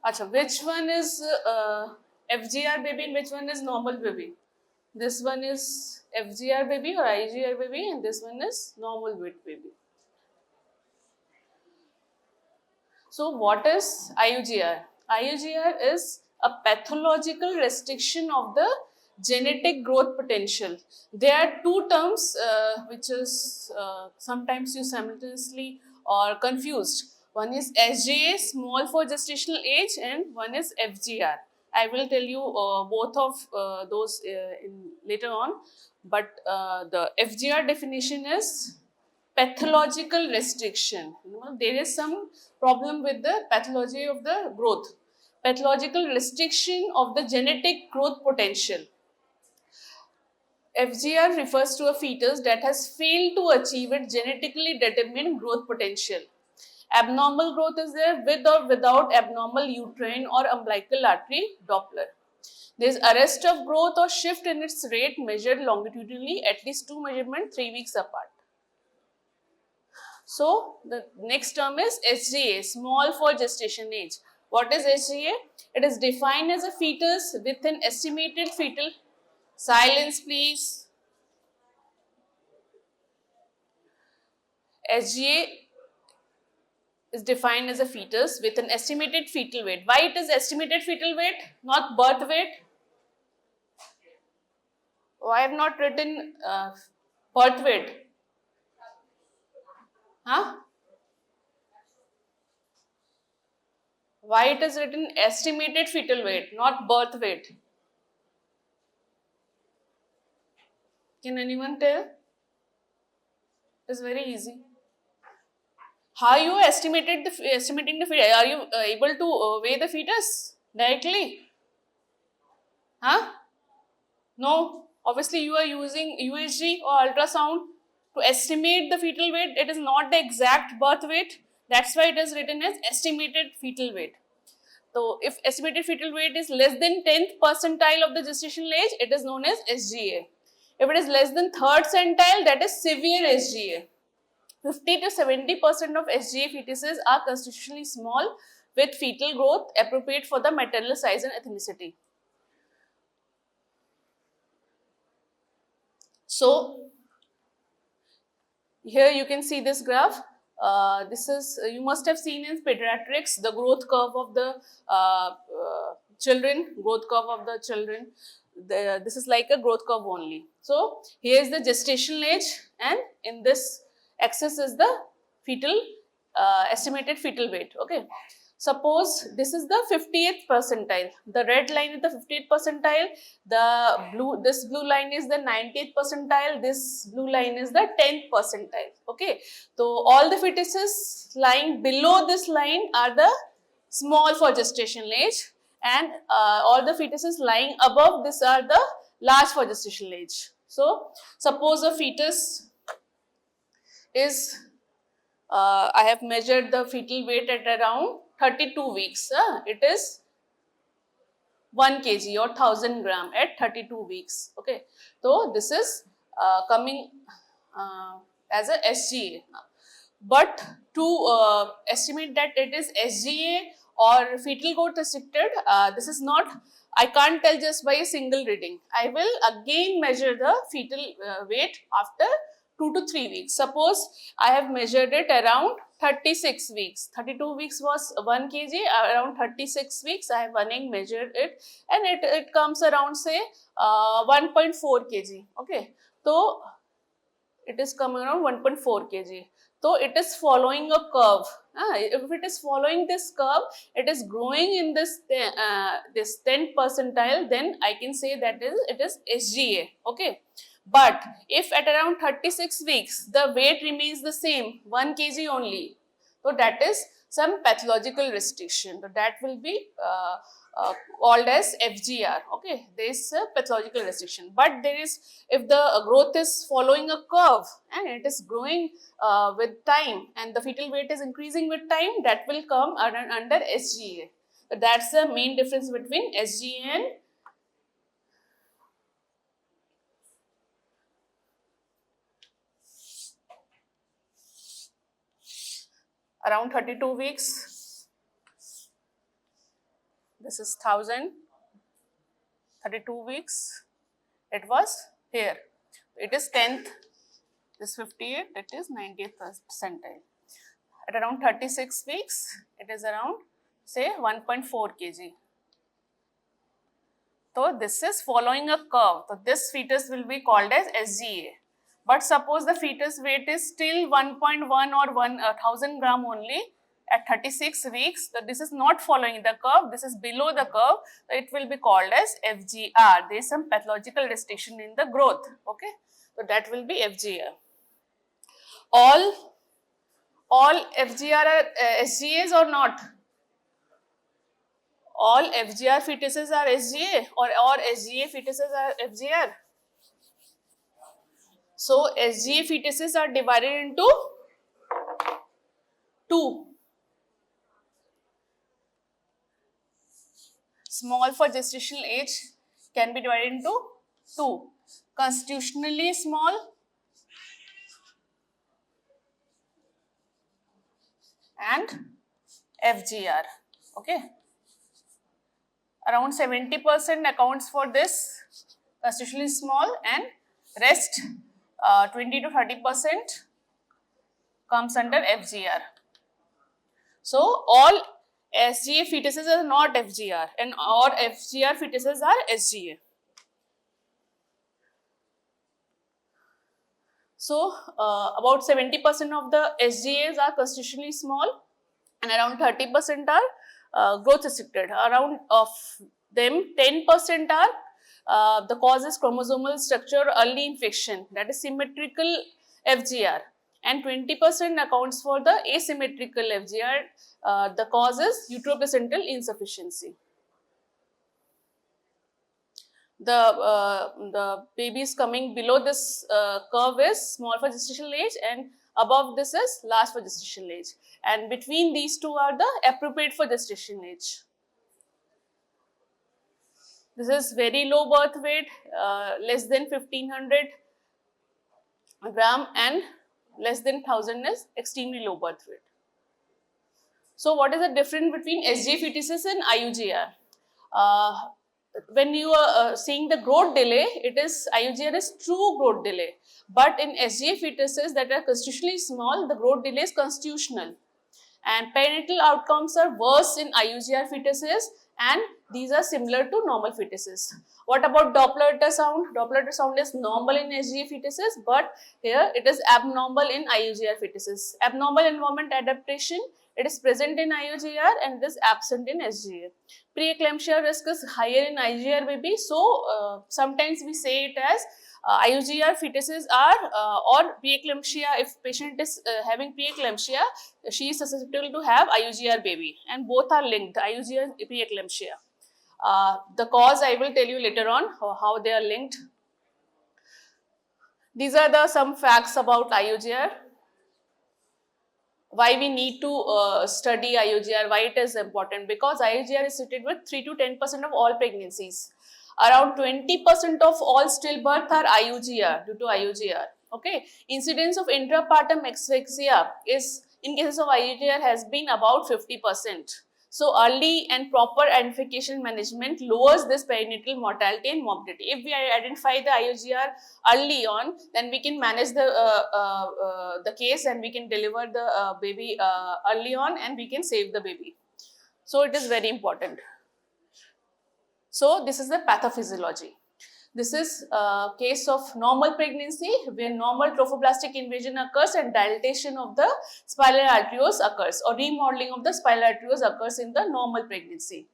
Acha, which one is FGR baby and which one is normal baby? This one is FGR baby or IGR baby and this one is normal weight baby. So what is IUGR? IUGR is a pathological restriction of the genetic growth potential. There are two terms which is sometimes used simultaneously or confused. One is SGA, small for gestational age, and one is FGR. I will tell you both of those later on. But the FGR definition is pathological restriction. There is some problem with the pathology of the growth. Pathological restriction of the genetic growth potential. FGR refers to a fetus that has failed to achieve its genetically determined growth potential. Abnormal growth is there with or without abnormal uterine or umbilical artery Doppler. There is arrest of growth or shift in its rate measured longitudinally, at least two measurements 3 weeks apart. So the next term is SGA, small for gestation age. What is SGA? It is defined as a fetus with an estimated fetal, silence please. SGA is defined as a fetus with an estimated fetal weight. Why it is estimated fetal weight, not birth weight? Why I have not written birth weight? Huh? Why it is written estimated fetal weight, not birth weight? Can anyone tell? It's very easy. How you estimating the fetus? Are you able to weigh the fetus directly? Huh? No. Obviously, you are using USG or ultrasound to estimate the fetal weight. It is not the exact birth weight. That's why it is written as estimated fetal weight. So, if estimated fetal weight is less than 10th percentile of the gestational age, it is known as SGA. If it is less than 3rd centile, that is severe SGA. 50 to 70% of SGA fetuses are constitutionally small with fetal growth appropriate for the maternal size and ethnicity. So, here you can see this graph. This is, you must have seen in pediatrics, the growth curve of the children, this is like a growth curve only. So, here is the gestational age and in this axis is the fetal, estimated fetal weight, okay. Suppose this is the 50th percentile. The red line is the 50th percentile. This blue line is the 90th percentile. This blue line is the 10th percentile. Okay. So all the fetuses lying below this line are the small for gestational age, and all the fetuses lying above this are the large for gestational age. So suppose a fetus is I have measured the fetal weight at around 32 weeks. It is 1 kg or 1000 gram at 32 weeks. Okay. So, this is coming as a SGA. But to estimate that it is SGA or fetal growth restricted, this is not, I can't tell just by a single reading. I will again measure the fetal weight after 2 to 3 weeks. Suppose I have measured it around 36 weeks. 32 weeks was 1 kg, around 36 weeks I have again measured it and it comes around say 1.4 kg. Okay. So, it is coming around 1.4 kg. So, it is following a curve. If it is following this curve, it is growing in this 10th percentile, then I can say that it is SGA. Okay. But if at around 36 weeks, the weight remains the same, 1 kg only, so that is some pathological restriction. So that will be called as FGR. Okay, there is a pathological restriction. But there is, if the growth is following a curve and it is growing with time and the fetal weight is increasing with time, that will come under SGA. So that's the main difference between SGA and around 32 weeks. This is 1032 weeks. It was here. It is 10th. This 58. It is 90th percentile. At around 36 weeks, it is around say 1.4 kg. So this is following a curve. So this fetus will be called as SGA. But suppose the fetus weight is still 1.1 or 1000 gram only at 36 weeks. So this is not following the curve. This is below the curve. So it will be called as FGR. There is some pathological restriction in the growth. Okay. So that will be FGR. All FGR are SGAs or not? All FGR fetuses are SGA or SGA fetuses are FGR. So SGA fetuses are divided into two. Small for gestational age can be divided into two. Constitutionally small and FGR. Okay. Around 70% accounts for this constitutionally small, and rest 20 to 30% comes under FGR. So all SGA fetuses are not FGR and all FGR fetuses are SGA. So about 70% of the SGAs are constitutionally small and around 30% are growth restricted. Around of them 10% are the cause is chromosomal structure early infection, that is symmetrical FGR, and 20% accounts for the asymmetrical FGR, the cause is uteroplacental insufficiency. The babies coming below this curve is small for gestational age and above this is large for gestational age, and between these two are the appropriate for gestation age. This is very low birth weight, less than 1500 gram, and less than 1000 is extremely low birth weight. So what is the difference between SGA fetuses and IUGR? When you are seeing the growth delay, it is IUGR is true growth delay, but in SGA fetuses that are constitutionally small, the growth delay is constitutional, and perinatal outcomes are worse in IUGR fetuses, and these are similar to normal fetuses. What about Doppler ultrasound? Doppler ultrasound is normal in SGA fetuses, but here it is abnormal in IUGR fetuses. Abnormal environment adaptation, it is present in IUGR and it is absent in SGA. Preeclampsia risk is higher in IUGR baby, so sometimes we say it as IUGR fetuses are or preeclampsia. If patient is having preeclampsia, she is susceptible to have IUGR baby, and both are linked, IUGR and preeclampsia. The cause I will tell you later on how they are linked. These are the some facts about IUGR. Why we need to study IUGR, why it is important? Because IUGR is associated with 3 to 10% of all pregnancies. Around 20% of all stillbirth are IUGR, due to IUGR. Okay, incidence of intrapartum asphyxia is in cases of IUGR has been about 50%. So early and proper identification management lowers this perinatal mortality and morbidity. If we identify the IUGR early on, then we can manage the case and we can deliver the baby early on, and we can save the baby. So it is very important. So this is the pathophysiology. This is a case of normal pregnancy where normal trophoblastic invasion occurs and dilatation of the spinal arterioles occurs, or remodeling of the spinal arterioles occurs in the normal pregnancy.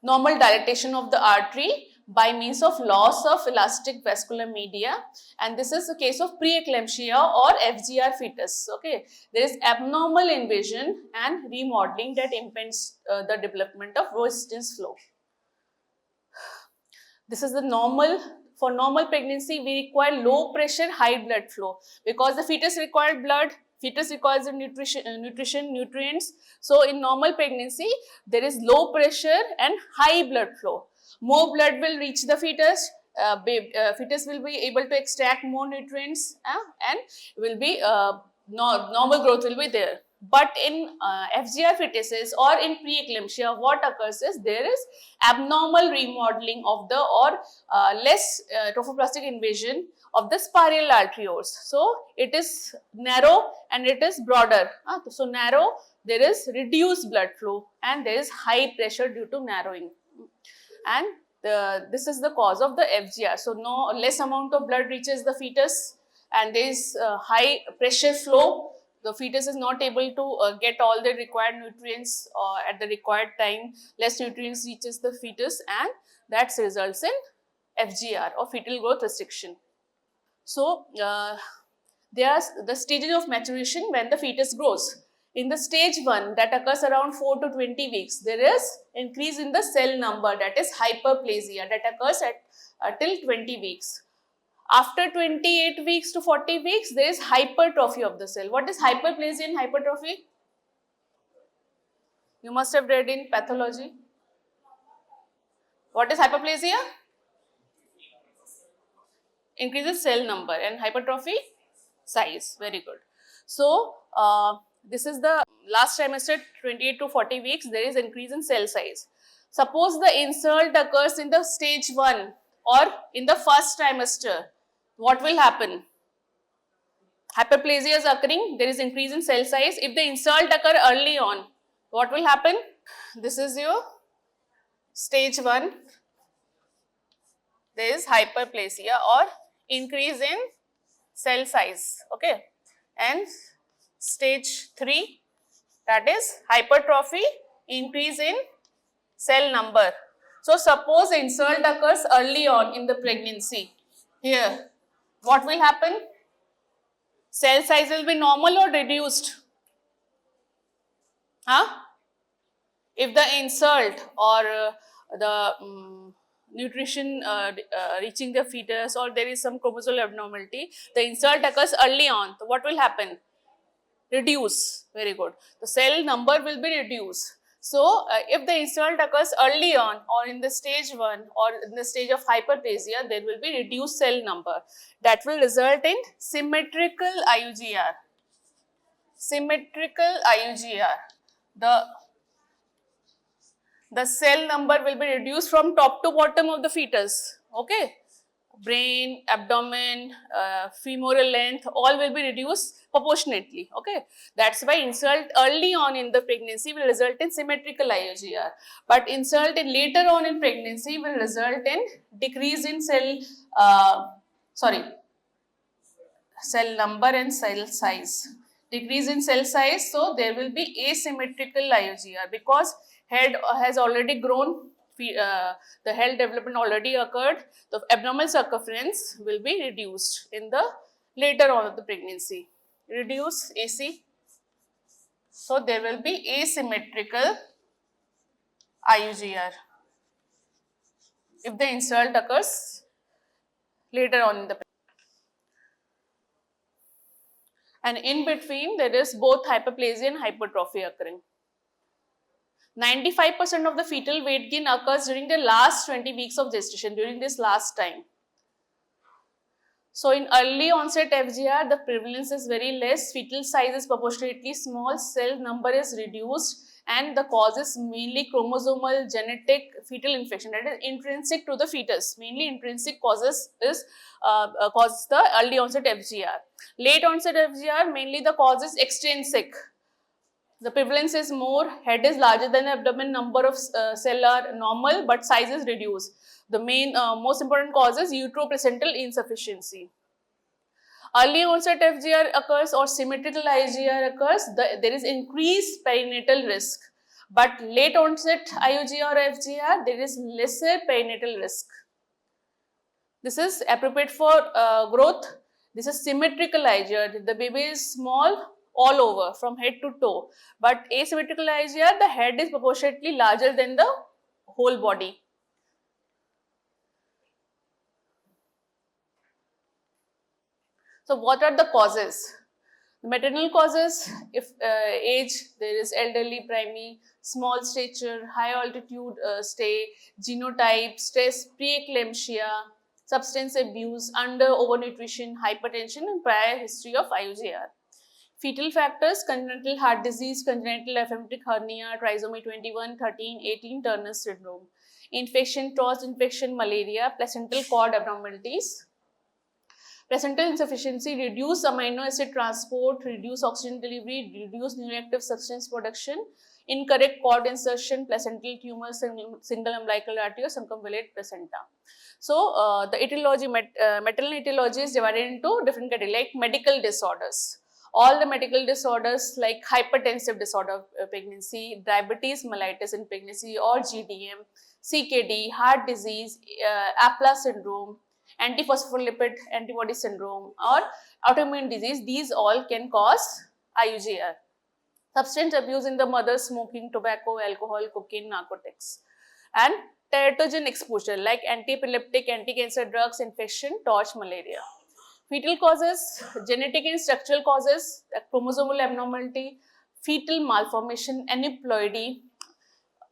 Normal dilatation of the artery by means of loss of elastic vascular media, and this is a case of preeclampsia or FGR fetus. Okay, there is abnormal invasion and remodeling that impedes the development of resistance flow. This is the normal. For normal pregnancy, we require low pressure, high blood flow, because the fetus requires blood, fetus requires the nutrients. So in normal pregnancy, there is low pressure and high blood flow. More blood will reach the fetus, fetus will be able to extract more nutrients and will be normal growth will be there. But in FGR fetuses or in preeclampsia, what occurs is there is abnormal remodeling of the or less trophoblastic invasion of the spiral arterioles. So it is narrow and it is broader. So narrow, there is reduced blood flow and there is high pressure due to narrowing. And this is the cause of the FGR. So no less amount of blood reaches the fetus and there is high pressure flow. The fetus is not able to get all the required nutrients at the required time. Less nutrients reaches the fetus and that results in FGR or fetal growth restriction. So there are the stages of maturation when the fetus grows. In the stage 1 that occurs around 4 to 20 weeks, there is increase in the cell number, that is hyperplasia, that occurs at till 20 weeks. After 28 weeks to 40 weeks, there is hypertrophy of the cell. What is hyperplasia and hypertrophy? You must have read in pathology. What is hyperplasia? Increases cell number, and hypertrophy size. Very good. So this is the last trimester, 28 to 40 weeks, there is increase in cell size. Suppose the insult occurs in the stage 1 or in the first trimester, what will happen? Hyperplasia is occurring, there is increase in cell size. If the insult occur early on, what will happen? This is your stage 1, there is hyperplasia or increase in cell size, okay, and stage 3, that is hypertrophy, increase in cell number. So suppose insult occurs early on in the pregnancy, here what will happen? Cell size will be normal or reduced? If the insult or the nutrition reaching the fetus or there is some chromosomal abnormality, the insult occurs early on, so what will happen? Reduce. Very good. The cell number will be reduced. So if the insult occurs early on or in the stage 1 or in the stage of hyperplasia, there will be reduced cell number. That will result in symmetrical IUGR. Symmetrical IUGR. The cell number will be reduced from top to bottom of the fetus. Okay. Brain, abdomen, femoral length, all will be reduced proportionately. Okay, that's why insult early on in the pregnancy will result in symmetrical IUGR, but insult in later on in pregnancy will result in decrease in cell number and cell size. Decrease in cell size, so there will be asymmetrical IUGR because head has already grown. The head development already occurred, the abdominal circumference will be reduced in the later on of the pregnancy. Reduce AC. So there will be asymmetrical IUGR if the insult occurs later on in the pregnancy. And in between there is both hyperplasia and hypertrophy occurring. 95% of the fetal weight gain occurs during the last 20 weeks of gestation, during this last time. So in early onset FGR, the prevalence is very less, fetal size is proportionately small, cell number is reduced, and the cause is mainly chromosomal genetic fetal infection, that is intrinsic to the fetus. Mainly intrinsic causes is causes the early onset FGR. Late onset FGR, mainly the cause is extrinsic. The prevalence is more, head is larger than the abdomen, number of cell are normal but size is reduced. The main most important cause is uteroplacental insufficiency. Early onset FGR occurs or symmetrical IUGR occurs, there is increased perinatal risk. But late onset IUGR or FGR, there is lesser perinatal risk. This is appropriate for growth. This is symmetrical IUGR, the baby is small all over from head to toe, but asymmetrical IUGR, the head is proportionately larger than the whole body. So what are the causes? Maternal causes, if age, there is elderly, primary, small stature, high altitude stay, genotype, stress, preeclampsia, substance abuse, overnutrition, hypertension and prior history of IUGR. Fetal factors: congenital heart disease, congenital aphomatic hernia, trisomy 21, 13, 18, Turner syndrome. Infection: TOS infection, malaria, placental cord abnormalities. Placental insufficiency: reduced amino acid transport, reduced oxygen delivery, reduced neuroactive substance production, incorrect cord insertion, placental tumor, single umbilical artery or circumvallate placenta. So, the etiology, maternal etiology is divided into different categories like medical disorders. All the medical disorders like hypertensive disorder of pregnancy, diabetes mellitus in pregnancy or GDM, CKD, heart disease, APLA syndrome, antiphospholipid antibody syndrome or autoimmune disease, these all can cause IUGR. Substance abuse in the mother: smoking, tobacco, alcohol, cocaine, narcotics. And teratogen exposure like anti-epileptic, anti-cancer drugs, infection, TORCH, malaria. Fetal causes: genetic and structural causes, chromosomal abnormality, fetal malformation, aneuploidy,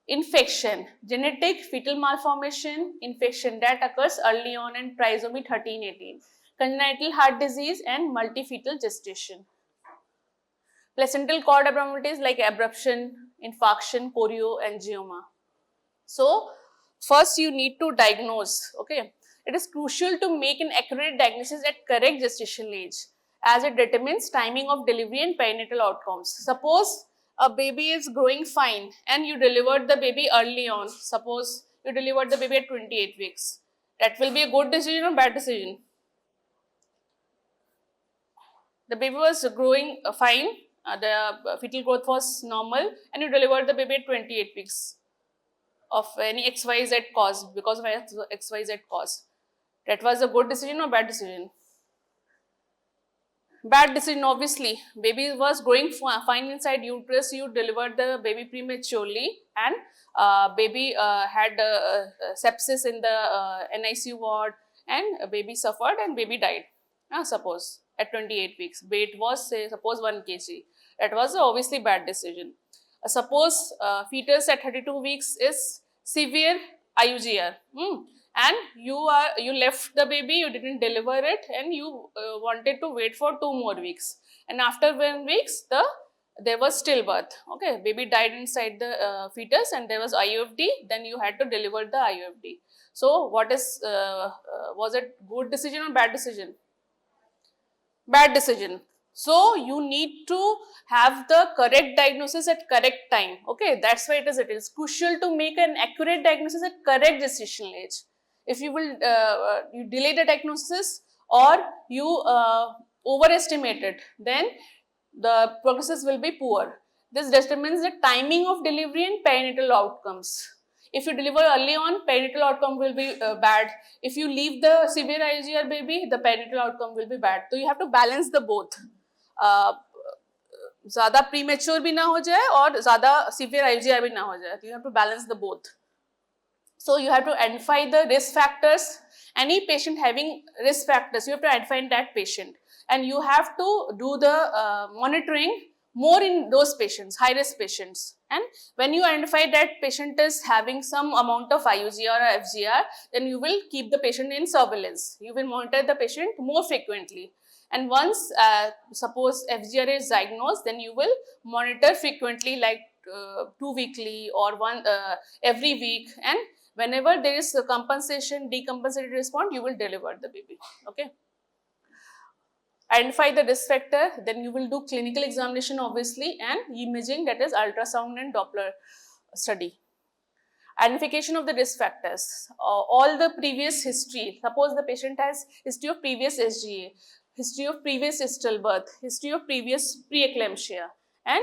infection, genetic fetal malformation, infection that occurs early on in trisomy 13-18, congenital heart disease and multifetal gestation. Placental cord abnormalities like abruption, infarction, chorioangioma. So, first you need to diagnose, okay. It is crucial to make an accurate diagnosis at correct gestational age as it determines timing of delivery and perinatal outcomes. Suppose a baby is growing fine and you delivered the baby early on. Suppose you delivered the baby at 28 weeks. That will be a good decision or bad decision? The baby was growing fine, the fetal growth was normal and you delivered the baby at 28 weeks of any XYZ cause, because of XYZ cause. That was a good decision or bad decision? Bad decision, obviously. Baby was growing fine inside uterus, you delivered the baby prematurely and baby had sepsis in the NICU ward and baby suffered and baby died. Suppose at 28 weeks, weight was say suppose 1 kg. That was obviously bad decision. Suppose fetus at 32 weeks is severe IUGR, and you left the baby, you didn't deliver it and you wanted to wait for 2 more weeks, and after 1 weeks there was stillbirth, okay, baby died inside the fetus and there was IUFD, then you had to deliver the IUFD. So, what is was it good decision or bad decision? Bad decision. So, you need to have the correct diagnosis at correct time, okay. That's why it is crucial to make an accurate diagnosis at correct gestational age. If you will you delay the diagnosis or you overestimate it, then the prognosis will be poor. This determines the timing of delivery and perinatal outcomes. If you deliver early on, perinatal outcome will be bad. If you leave the severe IUGR baby, the perinatal outcome will be bad. So, you have to balance the both. ज़्यादा premature भी ना हो जाए और ज़्यादा severe IUGR भी ना हो जाए. You have to balance the both. So, you have to identify the risk factors. Any patient having risk factors, you have to identify that patient, and you have to do the monitoring more in those patients, high risk patients. And when you identify that patient is having some amount of IUGR or FGR, then you will keep the patient in surveillance. You will monitor the patient more frequently. And once suppose FGR is diagnosed, then you will monitor frequently like 2 weekly or every week, and whenever there is a compensation, decompensated response, you will deliver the baby, okay. Identify the risk factor, then you will do clinical examination obviously and imaging, that is ultrasound and Doppler study. Identification of the risk factors, all the previous history, suppose the patient has history of previous SGA, history of previous stillbirth, history of previous preeclampsia, and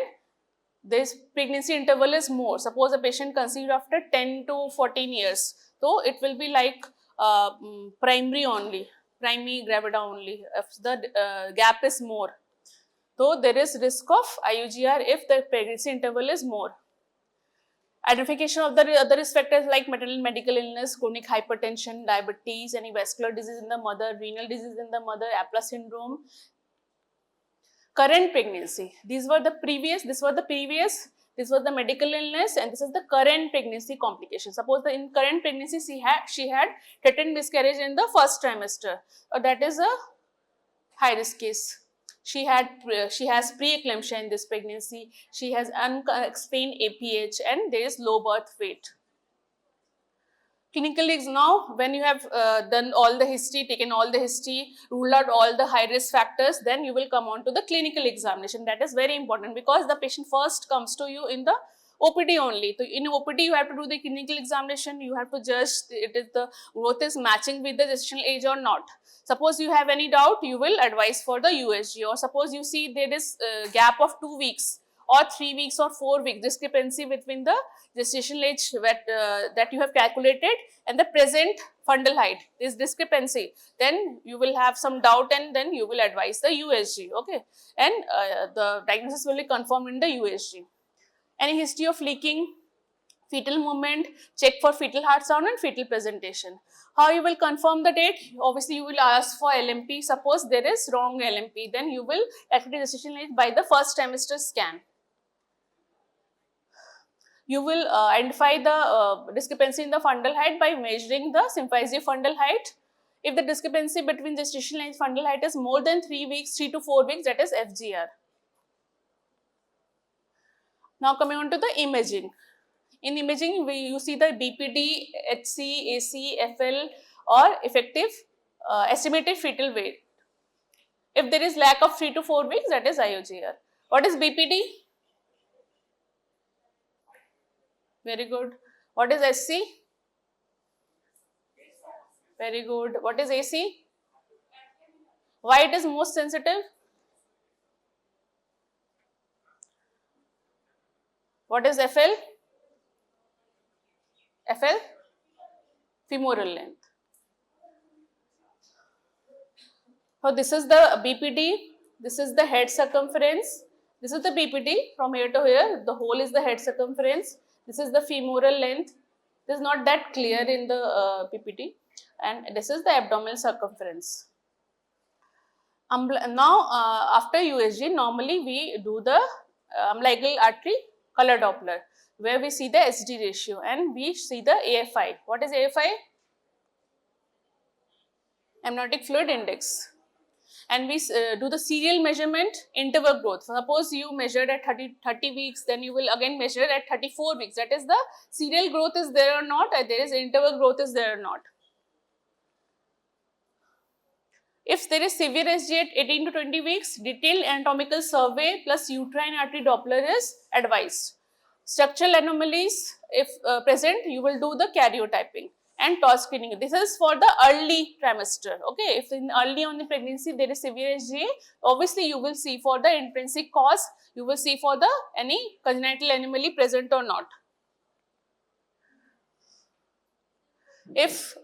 this pregnancy interval is more. Suppose a patient conceived after 10 to 14 years, so it will be like primary only, primary gravida only. If the gap is more, so there is risk of IUGR if the pregnancy interval is more. Identification of the other risk factors like maternal medical illness, chronic hypertension, diabetes, any vascular disease in the mother, renal disease in the mother, APLA syndrome. Current pregnancy, this was the medical illness, and this is the current pregnancy complication. Suppose in current pregnancy she had threatened miscarriage in the first trimester, that is a high risk case. she has preeclampsia in this pregnancy, she has unexplained APH, and there is low birth weight. Clinically, now when you have done all the history, taken all the history, ruled out all the high risk factors, then you will come on to the clinical examination. That is very important because the patient first comes to you in the OPD only. So in OPD, you have to do the clinical examination. You have to judge it is the growth is matching with the gestational age or not. Suppose you have any doubt, you will advise for the USG, or suppose you see there is a gap of 2 weeks or 3 weeks or 4 weeks discrepancy between the gestational age that you have calculated and the present fundal height, this discrepancy, then you will have some doubt and then you will advise the USG, okay, and the diagnosis will be confirmed in the USG. Any history of leaking, fetal movement, check for fetal heart sound and fetal presentation. How you will confirm the date? Obviously, you will ask for LMP. Suppose there is wrong LMP, then you will calculate gestational age by the first trimester scan. You will identify the discrepancy in the fundal height by measuring the symphysis fundal height. If the discrepancy between gestational age fundal height is more than 3 weeks, 3 to 4 weeks, that is FGR. Now coming on to the imaging. In imaging, you see the BPD, HC, AC, FL or effective estimated fetal weight. If there is lack of 3 to 4 weeks, that is IOGR. What is BPD? Very good. What is SC? Very good. What is AC? Why it is most sensitive? What is FL? FL? Femoral length. So this is the BPD. This is the head circumference. This is the BPD from here to here. The whole is the head circumference. This is the femoral length. This is not that clear in the PPT. And this is the abdominal circumference. Now, after USG, normally we do the umbilical artery color Doppler, where we see the SD ratio and we see the AFI. What is AFI? Amniotic fluid index. And we do the serial measurement interval growth. Suppose you measured at 30 weeks, then you will again measure at 34 weeks. That is the serial growth is there or not, there is interval growth is there or not. If there is severe SG at 18 to 20 weeks, detailed anatomical survey plus uterine artery Doppler is advised. Structural anomalies, if present, you will do the karyotyping and TORCH screening. This is for the early trimester, okay. If in early on the pregnancy there is severe SGA, obviously you will see for the intrinsic cause, you will see for the any congenital anomaly present or not. If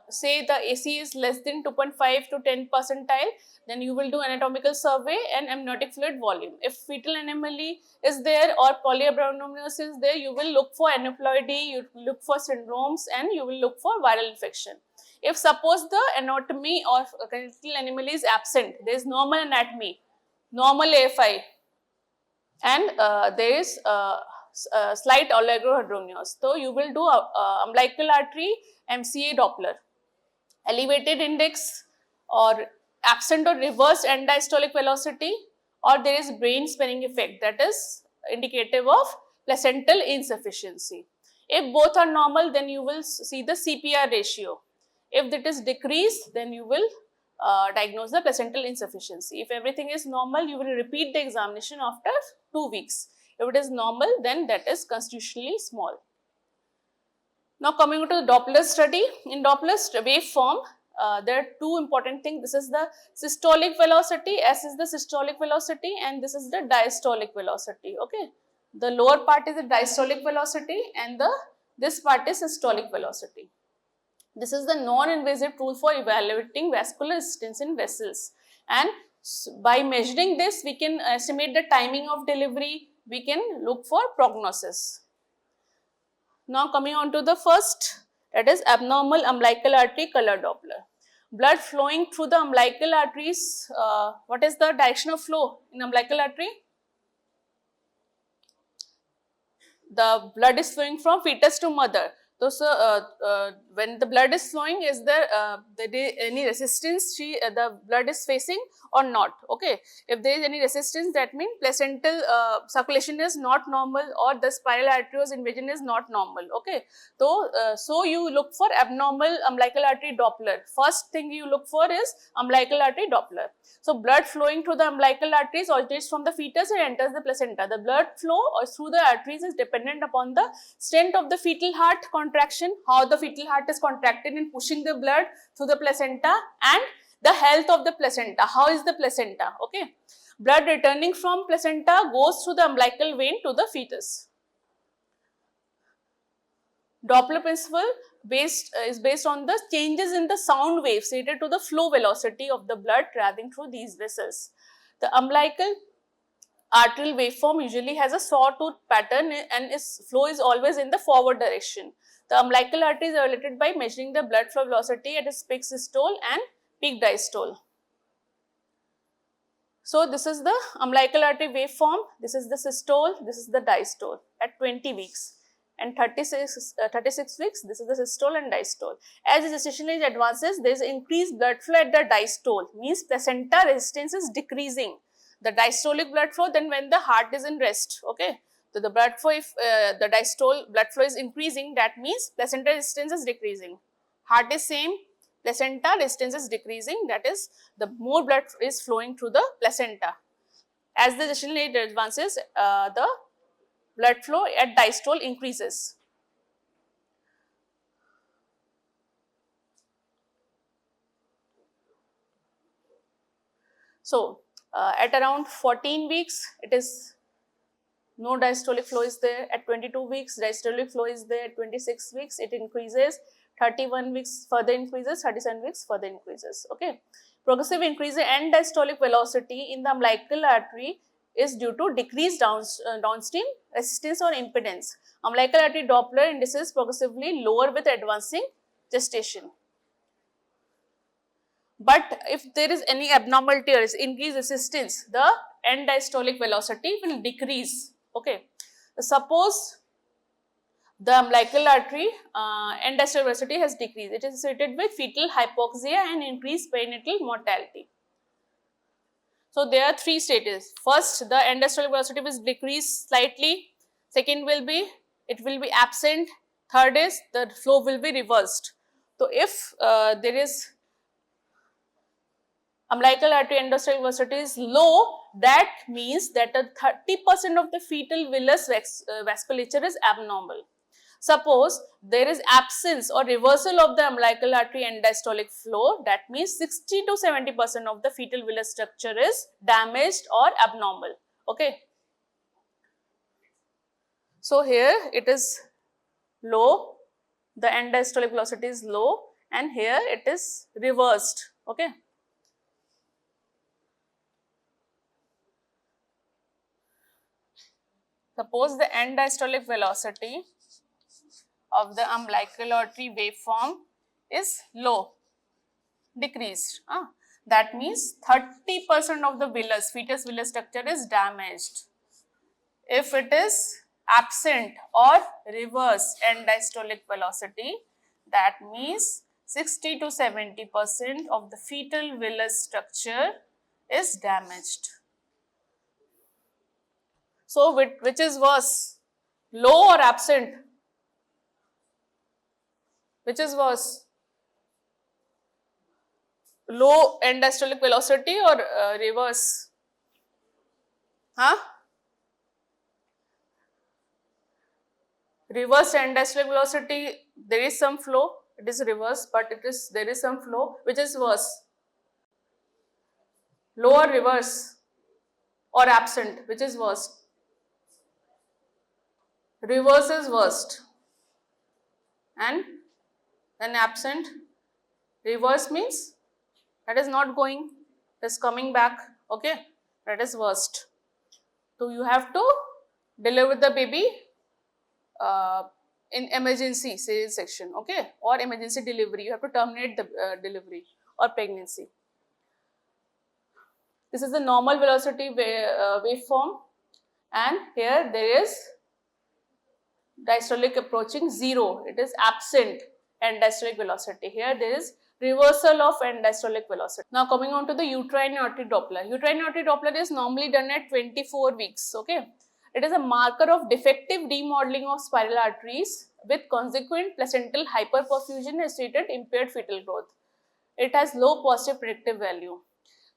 say the AC is less than 2.5 to 10 percentile, then you will do anatomical survey and amniotic fluid volume. If fetal anomaly is there or polyabdominosis is there, you will look for aneuploidy, you look for syndromes and you will look for viral infection. If suppose the anatomy of congenital anomaly is absent, there is normal anatomy, normal AFI and there is slight oligohydramnios. So you will do umbilical artery MCA Doppler, elevated index or absent or reversed end diastolic velocity, or there is brain spanning effect, that is indicative of placental insufficiency. If both are normal, then you will see the CPR ratio. If it is decreased, then you will diagnose the placental insufficiency. If everything is normal, you will repeat the examination after 2 weeks. If it is normal, then that is constitutionally small. Now coming to the Doppler study. In Doppler waveform, there are two important things. This is the systolic velocity, S is the systolic velocity and this is the diastolic velocity, okay. The lower part is the diastolic velocity and this part is systolic velocity. This is the non-invasive tool for evaluating vascular resistance in vessels, and by measuring this we can estimate the timing of delivery, we can look for prognosis. Now coming on to the first, that is abnormal umbilical artery color Doppler. Blood flowing through the umbilical arteries, what is the direction of flow in umbilical artery? The blood is flowing from fetus to mother. So, when the blood is flowing, is there any resistance the blood is facing or not? Okay, if there is any resistance, that means placental circulation is not normal, or the spiral arterios invasion is not normal. Okay, so you look for abnormal umbilical artery Doppler. First thing you look for is umbilical artery Doppler. So, blood flowing through the umbilical arteries originates from the fetus and enters the placenta. The blood flow or through the arteries is dependent upon the strength of the fetal heart contraction, how the fetal heart is contracted in pushing the blood through the placenta, and the health of the placenta. How is the placenta? Okay. Blood returning from placenta goes through the umbilical vein to the fetus. Doppler principle is based on the changes in the sound waves related to the flow velocity of the blood traveling through these vessels. The umbilical arterial waveform usually has a sawtooth pattern and its flow is always in the forward direction. The umbilical arteries are related by measuring the blood flow velocity at its peak systole and peak diastole. So, this is the umbilical artery waveform, this is the systole, this is the diastole at 20 weeks, and 36 weeks, this is the systole and diastole. As the gestation age advances, there is increased blood flow at the diastole, means placenta resistance is decreasing. The diastolic blood flow, then when the heart is in rest. Okay, so the blood flow, if the diastole blood flow is increasing, that means placenta resistance is decreasing. Heart is same, placenta resistance is decreasing, that is the more blood is flowing through the placenta. As the gestation age advances, the blood flow at diastole increases. So, at around 14 weeks, it is no diastolic flow is there. At 22 weeks, diastolic flow is there. At 26 weeks, it increases. 31 weeks further increases. 37 weeks further increases. Okay. Progressive increase in end diastolic velocity in the umbilical artery is due to decreased downstream resistance or impedance. Umbilical artery Doppler indices progressively lower with advancing gestation. But if there is any abnormality or increased resistance, the end diastolic velocity will decrease. Okay. Suppose the umbilical artery end diastolic velocity has decreased. It is associated with fetal hypoxia and increased perinatal mortality. So, there are three stages. First, the end diastolic velocity will decrease slightly. Second will be, it will be absent. Third is, the flow will be reversed. So, if there is umbilical artery end diastolic velocity is low, that means that 30% of the fetal villus vasculature is abnormal. Suppose there is absence or reversal of the umbilical artery end diastolic flow, that means 60 to 70% of the fetal villus structure is damaged or abnormal. Okay. So, here it is low, the end diastolic velocity is low, and here it is reversed. Okay. Suppose the end diastolic velocity of the umbilical artery waveform is low, decreased. That means 30% of the villus, fetus villus structure is damaged. If it is absent or reverse end diastolic velocity, that means 60 to 70% of the fetal villus structure is damaged. So, which is worse, low or absent? Which is worse? Low end diastolic velocity or reverse? Reverse end diastolic velocity, there is some flow, it is reverse, but there is some flow. Which is worse? Low or reverse or absent? Which is worst? Reverse is worst. And then absent, reverse means that is not going, it is coming back. Okay, that is worst. So, you have to deliver the baby in emergency section, okay, or emergency delivery. You have to terminate the delivery or pregnancy. This is the normal velocity waveform, and here there is diastolic approaching 0. It is absent end diastolic velocity. Here there is reversal of end diastolic velocity. Now coming on to the uterine aortic Doppler. Uterine aortic Doppler is normally done at 24 weeks. Okay. It is a marker of defective remodeling of spiral arteries with consequent placental hyperperfusion associated impaired fetal growth. It has low positive predictive value.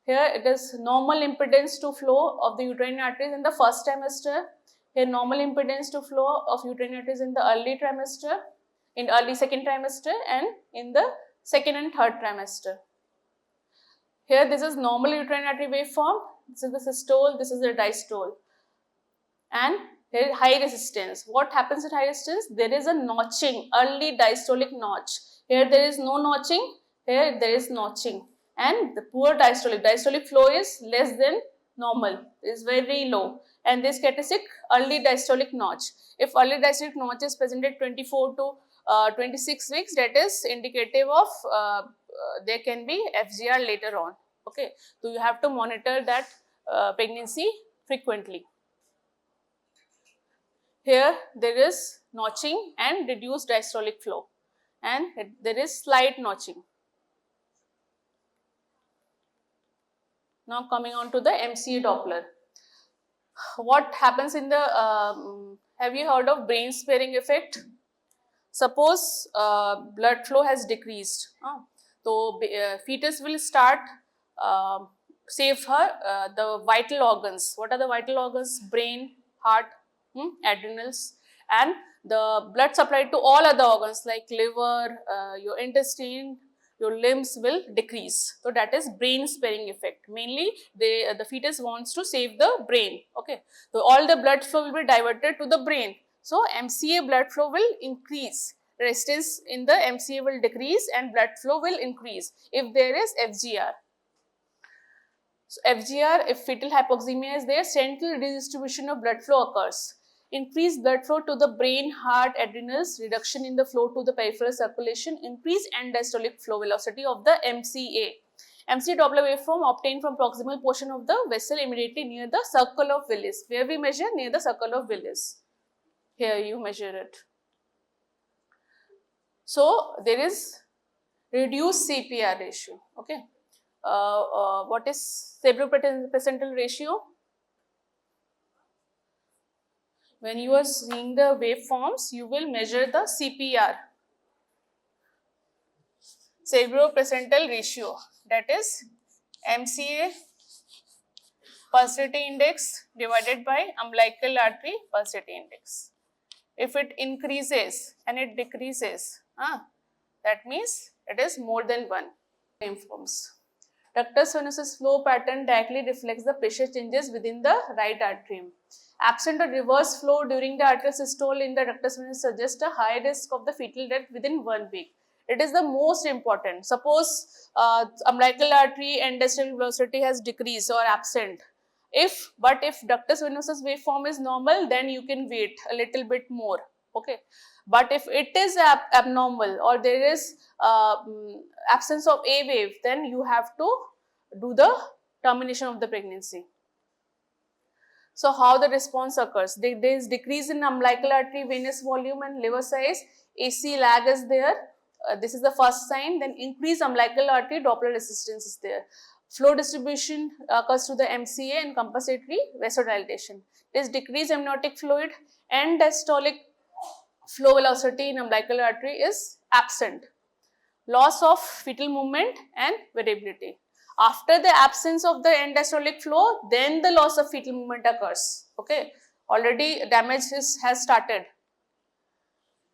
Here it is normal impedance to flow of the uterine arteries in the first trimester. Here normal impedance to flow of uterine arteries in the early trimester, in early second trimester, and in the second and third trimester. Here this is normal uterine artery waveform. This is the systole, this is the diastole. And here high resistance. What happens at high resistance? There is a notching, early diastolic notch. Here there is no notching, here there is notching. And the poor diastolic flow is less than normal, is very low. And this characteristic early diastolic notch. If early diastolic notch is present at 24 to 26 weeks, that is indicative of there can be FGR later on. Okay, so you have to monitor that pregnancy frequently. Here there is notching and reduced diastolic flow, and there is slight notching. Now coming on to the MCA Doppler. What happens in the, have you heard of brain sparing effect? Suppose blood flow has decreased. So fetus will start save her the vital organs. What are the vital organs? Brain, heart, adrenals, and the blood supply to all other organs like liver, your intestine, your limbs will decrease. So that is brain sparing effect. Mainly the fetus wants to save the brain. Okay, so all the blood flow will be diverted to the brain. So MCA blood flow will increase, resistance in the MCA will decrease and blood flow will increase if there is FGR. So FGR, if fetal hypoxemia is there, central redistribution of blood flow occurs. Increased blood flow to the brain, heart, adrenals, reduction in the flow to the peripheral circulation, increased end diastolic flow velocity of the MCA. MCA Doppler waveform obtained from proximal portion of the vessel immediately near the circle of Willis. Where we measure? Near the circle of Willis. Here you measure it. So there is reduced CPR ratio. Okay. What is cerebroplacental ratio? When you are seeing the waveforms, you will measure the CPR, cerebroplacental ratio, that is MCA pulsatility index divided by umbilical artery pulsatility index. If it increases and it decreases, that means it is more than 1. Waveforms. Ductus venosus flow pattern directly reflects the pressure changes within the right atrium. Absent or reverse flow during the arterial systole in the ductus venosus suggests a high risk of the fetal death within 1 week. It is the most important. Suppose umbilical artery end diastolic velocity has decreased or absent. But if ductus venosus waveform is normal, then you can wait a little bit more. Okay. But if it is abnormal or there is absence of A wave, then you have to do the termination of the pregnancy. So how the response occurs? There is decrease in umbilical artery venous volume and liver size. AC lag is there. This is the first sign. Then increased umbilical artery Doppler resistance is there. Flow distribution occurs to the MCA and compensatory vasodilatation. There is decreased amniotic fluid and diastolic flow velocity in umbilical artery is absent. Loss of fetal movement and variability. After the absence of the end diastolic flow, then the loss of fetal movement occurs. Okay, already damage has started.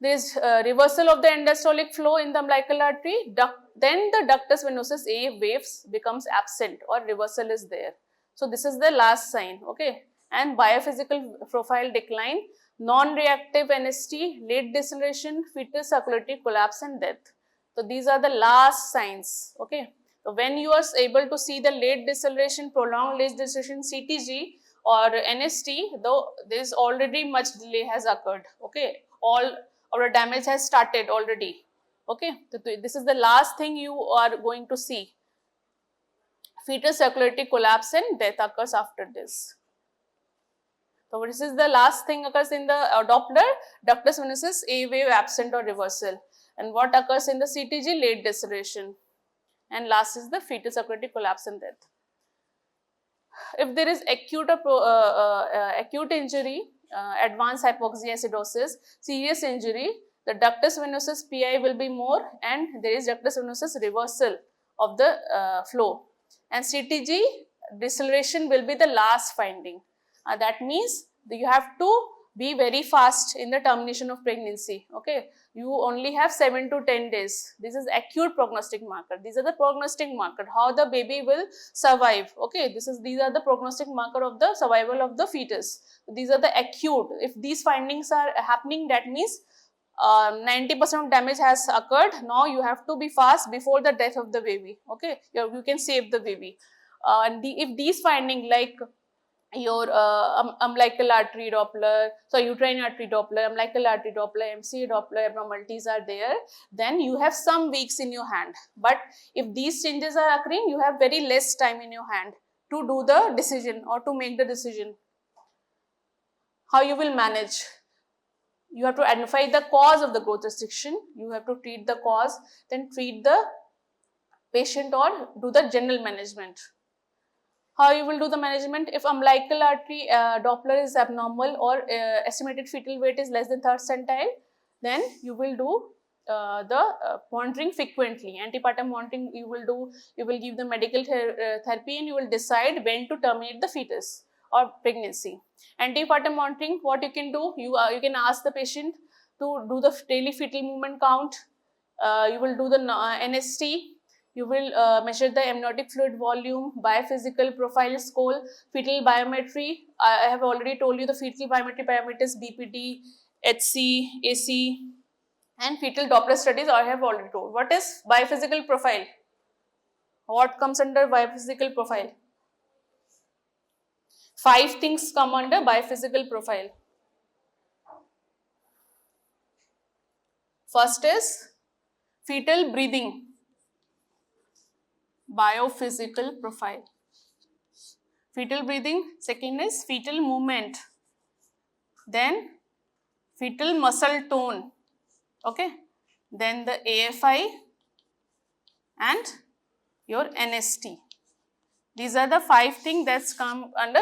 There is reversal of the end diastolic flow in the umbilical artery. Then the ductus venosus A waves becomes absent or reversal is there. So this is the last sign. Okay, and biophysical profile decline, non-reactive NST, late deceleration, fetal circulatory collapse and death. So these are the last signs. Okay. So when you are able to see the late deceleration, prolonged late deceleration, CTG or NST, though there is already much delay has occurred. Okay, all our damage has started already. Okay, so this is the last thing you are going to see. Fetal circulatory collapse and death occurs after this. So this is the last thing occurs in the Doppler, ductus venosus, A wave absent or reversal. And what occurs in the CTG? Late deceleration. And last is the fetal circulatory collapse and death. If there is acute acute injury, advanced hypoxia acidosis, serious injury, the ductus venosus PI will be more, and there is ductus venosus reversal of the flow. And CTG deceleration will be the last finding. That means that you have to be very fast in the termination of pregnancy. Okay, you only have 7 to 10 days. This is acute prognostic marker. These are the prognostic marker, how the baby will survive. Okay, these are the prognostic marker of the survival of the fetus. These are the acute. If these findings are happening, that means 90% damage has occurred. Now you have to be fast before the death of the baby. Okay, you can save the baby. And if these findings, like your umbilical artery Doppler, so uterine artery Doppler, umbilical artery Doppler, MCA Doppler abnormalities are there, then you have some weeks in your hand. But if these changes are occurring, you have very less time in your hand to do the decision or to make the decision. How you will manage? You have to identify the cause of the growth restriction, you have to treat the cause, then treat the patient or do the general management. How you will do the management? If umbilical artery Doppler is abnormal or estimated fetal weight is less than 3rd centile, then you will do the monitoring frequently. Antepartum monitoring you will do, you will give the medical therapy, and you will decide when to terminate the fetus or pregnancy. Antepartum monitoring, what you can do, you can ask the patient to do the daily fetal movement count, you will do the NST, you will measure the amniotic fluid volume, biophysical profile score, fetal biometry. I have already told you the fetal biometry parameters, BPD, HC, AC, and fetal Doppler studies I have already told. What is biophysical profile? What comes under biophysical profile? 5 things come under biophysical profile. First is fetal breathing, biophysical profile. Fetal breathing. Second is fetal movement. Then fetal muscle tone. Okay. Then the AFI and your NST. These are the 5 things that's come under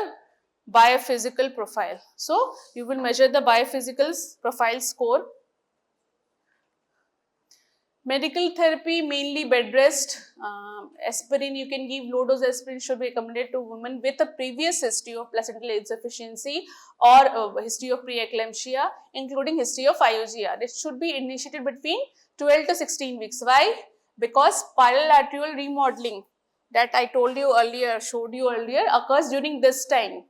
biophysical profile. So you will measure the biophysical profile score. Medical therapy, mainly bed rest, aspirin you can give, low dose aspirin should be recommended to women with a previous history of placental insufficiency or history of preeclampsia, including history of IUGR. It should be initiated between 12 to 16 weeks. Why? Because spiral arterial remodeling that I told you earlier, showed you earlier, occurs during this time.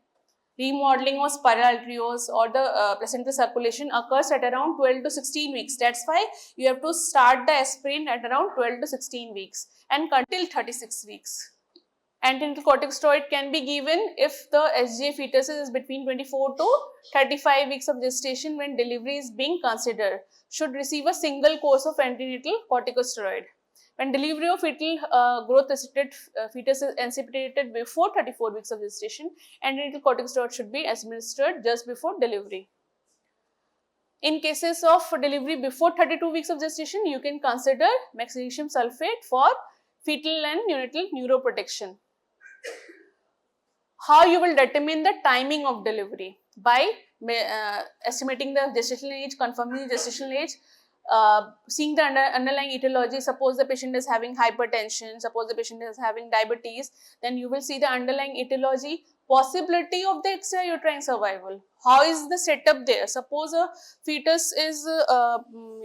Remodeling of spiral arterioles or the placental circulation occurs at around 12 to 16 weeks. That's why you have to start the aspirin at around 12 to 16 weeks and until 36 weeks. Antenatal corticosteroid can be given if the SGA fetus is between 24 to 35 weeks of gestation when delivery is being considered. Should receive a single course of antenatal corticosteroid. When delivery of fetal growth restricted fetus is anticipated before 34 weeks of gestation, antenatal corticosteroid should be administered just before delivery. In cases of delivery before 32 weeks of gestation, you can consider magnesium sulfate for fetal and neonatal neuroprotection. How you will determine the timing of delivery? By estimating the gestational age, confirming the gestational age, seeing the underlying etiology. Suppose the patient is having hypertension, suppose the patient is having diabetes, then you will see the underlying etiology, possibility of the extrauterine survival. How is the setup there? Suppose a fetus is,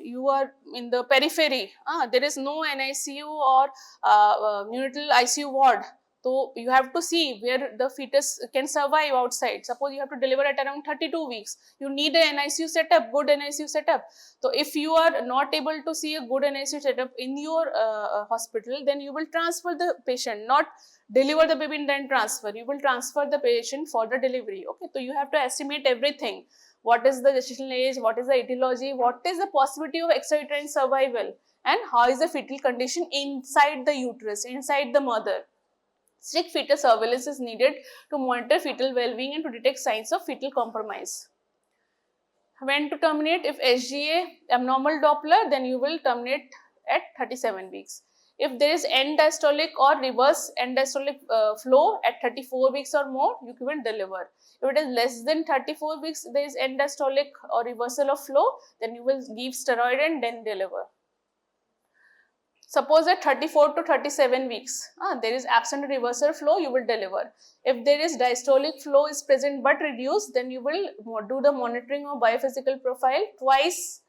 you are in the periphery, there is no NICU or neonatal ICU ward. So you have to see where the fetus can survive outside. Suppose you have to deliver at around 32 weeks. You need a NICU setup, good NICU setup. So if you are not able to see a good NICU setup in your hospital, then you will transfer the patient, not deliver the baby and then transfer. You will transfer the patient for the delivery. Okay, so you have to estimate everything. What is the gestational age? What is the etiology? What is the possibility of extrauterine survival? And how is the fetal condition inside the uterus, inside the mother? Strict fetal surveillance is needed to monitor fetal well-being and to detect signs of fetal compromise. When to terminate? If SGA abnormal Doppler, then you will terminate at 37 weeks. If there is end diastolic or reverse end diastolic flow at 34 weeks or more, you will deliver. If it is less than 34 weeks, there is end diastolic or reversal of flow, then you will give steroid and then deliver. Suppose at 34 to 37 weeks, there is absent reversal flow, you will deliver. If there is diastolic flow is present but reduced, then you will do the monitoring of biophysical profile twice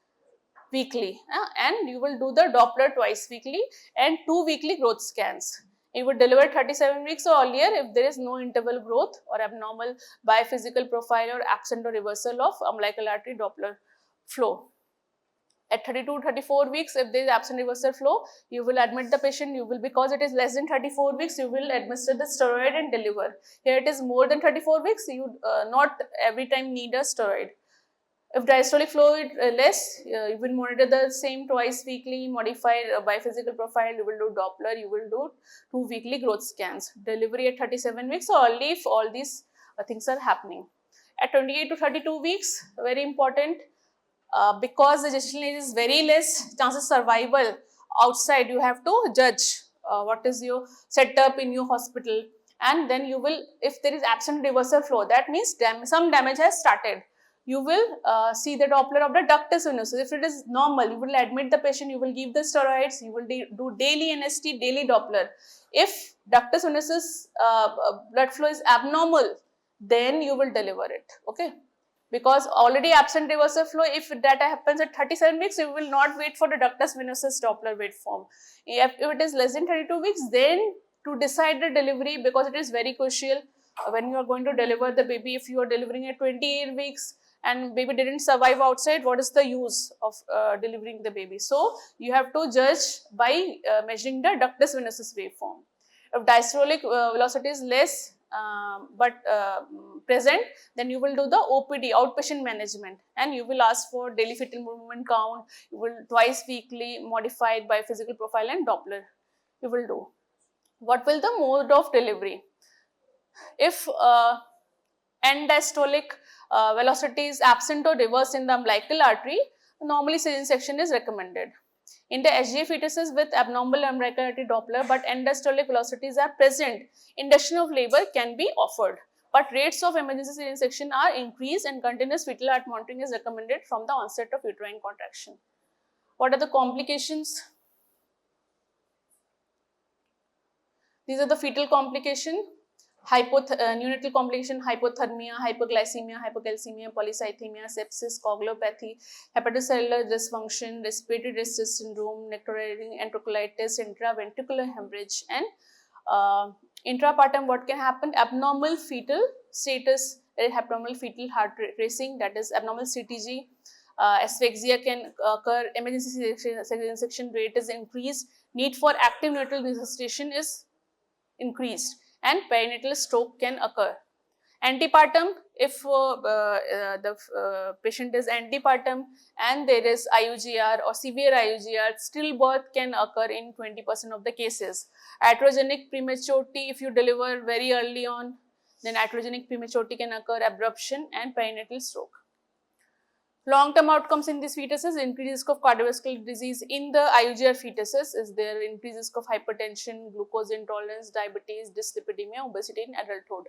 weekly, and you will do the Doppler twice weekly and 2 weekly growth scans. You will deliver 37 weeks or earlier if there is no interval growth or abnormal biophysical profile or absent or reversal of umbilical artery Doppler flow. At 32 34 weeks, if there is absent reversal flow, you will admit the patient. You will, because it is less than 34 weeks, you will administer the steroid and deliver. Here it is more than 34 weeks, you not every time need a steroid. If diastolic flow is less, you will monitor the same twice weekly, modify biophysical profile, you will do Doppler, you will do 2 weekly growth scans. Delivery at 37 weeks or early if all these things are happening. At 28 to 32 weeks, very important, because the gestational age is very less, chances survival outside, you have to judge what is your setup in your hospital, and then you will, if there is absent reversal flow, that means some damage has started. You will see the Doppler of the ductus venosus. If it is normal, you will admit the patient, you will give the steroids, you will do daily NST, daily Doppler. If ductus venosus blood flow is abnormal, then you will deliver it, okay? Because already absent reversal flow, if that happens at 37 weeks, you will not wait for the ductus venosus Doppler waveform. If it is less than 32 weeks, then to decide the delivery, because it is very crucial when you are going to deliver the baby, if you are delivering at 28 weeks and baby didn't survive outside, what is the use of delivering the baby? So, you have to judge by measuring the ductus venosus waveform. If diastolic velocity is less present, then you will do the OPD, outpatient management, and you will ask for daily fetal movement count, you will twice weekly modified by physical profile and Doppler, you will do. What will the mode of delivery? If end diastolic velocity is absent or reverse in the umbilical artery, normally cesarean section is recommended. In the SGA fetuses with abnormal umbilical artery Doppler but end diastolic velocities are present, induction of labor can be offered. But rates of emergency cesarean section are increased and continuous fetal heart monitoring is recommended from the onset of uterine contraction. What are the complications? These are the fetal complications. Neonatal complication, hypothermia, hypoglycemia, hypocalcemia, polycythemia, sepsis, coagulopathy, hepatocellular dysfunction, respiratory distress syndrome, necrotic enterocolitis, intraventricular hemorrhage, and intrapartum. What can happen? Abnormal fetal status, abnormal fetal heart racing, that is abnormal CTG, asphyxia can occur, emergency cesarean section rate is increased, need for active neonatal resuscitation is increased, and perinatal stroke can occur. Antepartum, if the patient is antepartum and there is IUGR or severe IUGR, stillbirth can occur in 20% of the cases. Iatrogenic prematurity, if you deliver very early on, then iatrogenic prematurity can occur, abruption and perinatal stroke. Long-term outcomes in these fetuses, increased risk of cardiovascular disease in the IUGR fetuses is there, increased risk of hypertension, glucose intolerance, diabetes, dyslipidemia, obesity in adulthood.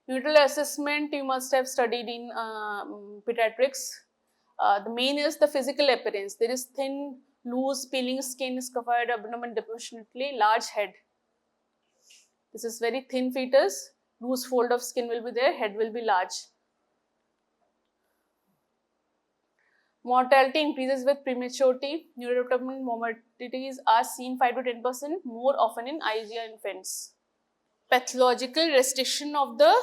Neonatal assessment you must have studied in pediatrics. The main is the physical appearance. There is thin, loose, peeling skin, scaphoid abdomen, disproportionately large head. This is very thin fetus, loose fold of skin will be there, head will be large. Mortality increases with prematurity. Neurodevelopmental morbidities are seen 5 to 10% more often in IUGR infants. Pathological restriction of the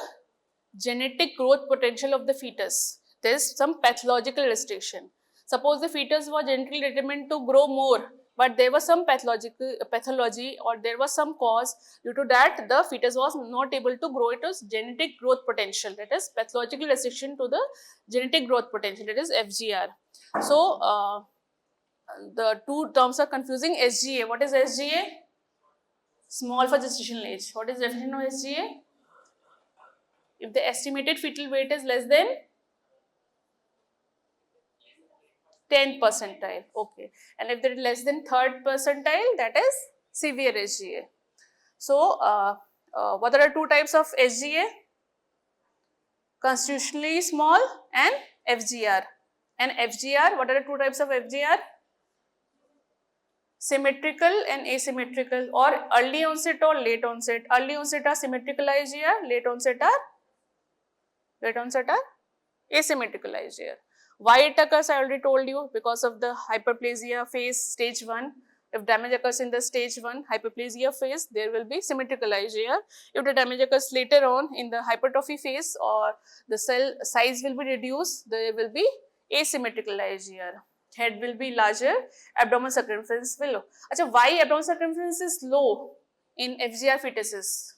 genetic growth potential of the fetus. There is some pathological restriction. Suppose the fetus was genetically determined to grow more, but there was some pathology or there was some cause, due to that the fetus was not able to grow. It was genetic growth potential, that is pathological restriction to the genetic growth potential, that is FGR. So, the two terms are confusing. SGA, what is SGA? Small for gestational age. What is the definition of SGA? If the estimated fetal weight is less than 10th percentile, okay. And if it is less than 3rd percentile, that is severe SGA. So, what are the two types of SGA? Constitutionally small and FGR. And FGR, what are the two types of FGR? Symmetrical and asymmetrical, or early onset or late onset. Early onset are symmetrical IGR, late onset are asymmetrical IGR. Why it occurs, I already told you, because of the hyperplasia phase, stage 1. If damage occurs in the stage 1 hyperplasia phase, there will be symmetrical IGR. If the damage occurs later on in the hypertrophy phase, or the cell size will be reduced, there will be asymmetrical IGR. Head will be larger, abdominal circumference will low. Achha, why abdominal circumference is low in FGR fetuses?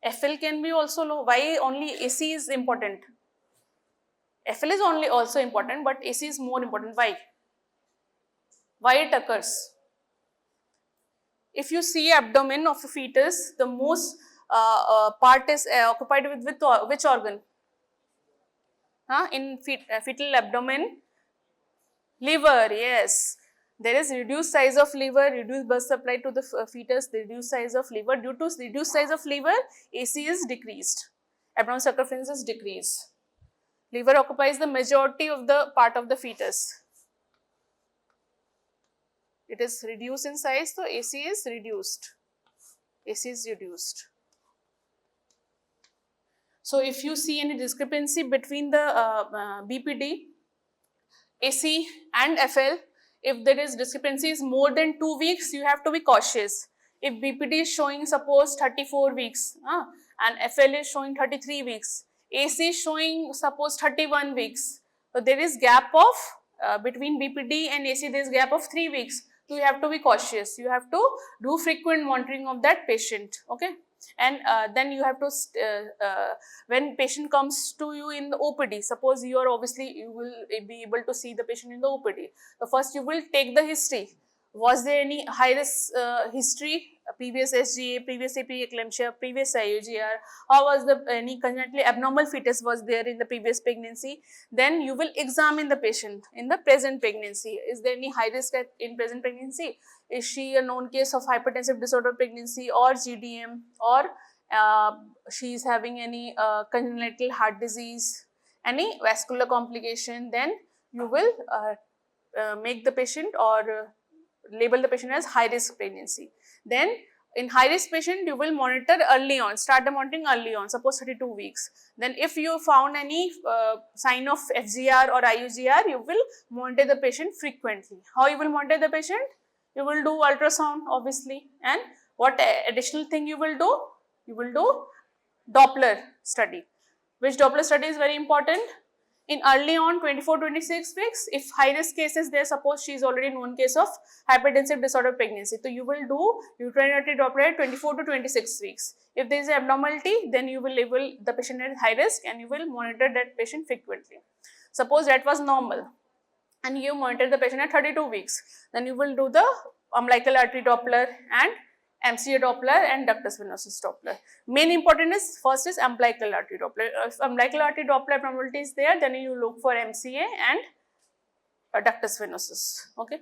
FL can be also low. Why only AC is important? FL is only also important, but AC is more important. Why? Why it occurs? If you see abdomen of a fetus, the most part is occupied with which organ? In fetal abdomen? Liver, yes. There is reduced size of liver, reduced blood supply to the fetus, the reduced size of liver. Due to reduced size of liver, AC is decreased. Abdominal circumference is decreased. Liver occupies the majority of the part of the fetus. It is reduced in size, so AC is reduced. AC is reduced. So, if you see any discrepancy between the BPD, AC and FL, if there is discrepancy is more than 2 weeks, you have to be cautious. If BPD is showing suppose 34 weeks and FL is showing 33 weeks, AC is showing suppose 31 weeks. So, there is gap of between BPD and AC, there is gap of 3 weeks. So, you have to be cautious. You have to do frequent monitoring of that patient, okay. And then you have to, when patient comes to you in the OPD, suppose you are obviously, you will be able to see the patient in the OPD. So, first you will take the history. Was there any high risk history, previous SGA, previous preeclampsia, previous IUGR, how was the any congenitally abnormal fetus was there in the previous pregnancy? Then you will examine the patient in the present pregnancy. Is there any high risk in present pregnancy? Is she a known case of hypertensive disorder pregnancy or GDM, or she is having any congenital heart disease, any vascular complication? Then you will make the patient or label the patient as high risk pregnancy. Then in high risk patient, you will monitor early on, start the monitoring early on, suppose 32 weeks. Then if you found any sign of FGR or IUGR, you will monitor the patient frequently. How you will monitor the patient? You will do ultrasound obviously, and what additional thing you will do? You will do Doppler study. Which Doppler study is very important? In early on 24-26 weeks, if high risk cases there, suppose she is already known case of hypertensive disorder pregnancy, so you will do uterine artery Doppler at 24-26 weeks. If there is an abnormality, then you will label the patient at high risk and you will monitor that patient frequently. Suppose that was normal and you monitor the patient at 32 weeks, then you will do the umbilical artery Doppler and MCA Doppler and ductus venosus Doppler. Main important is first is umbilical artery Doppler. If umbilical artery Doppler abnormality is there, then you look for MCA and ductus venosus. Okay.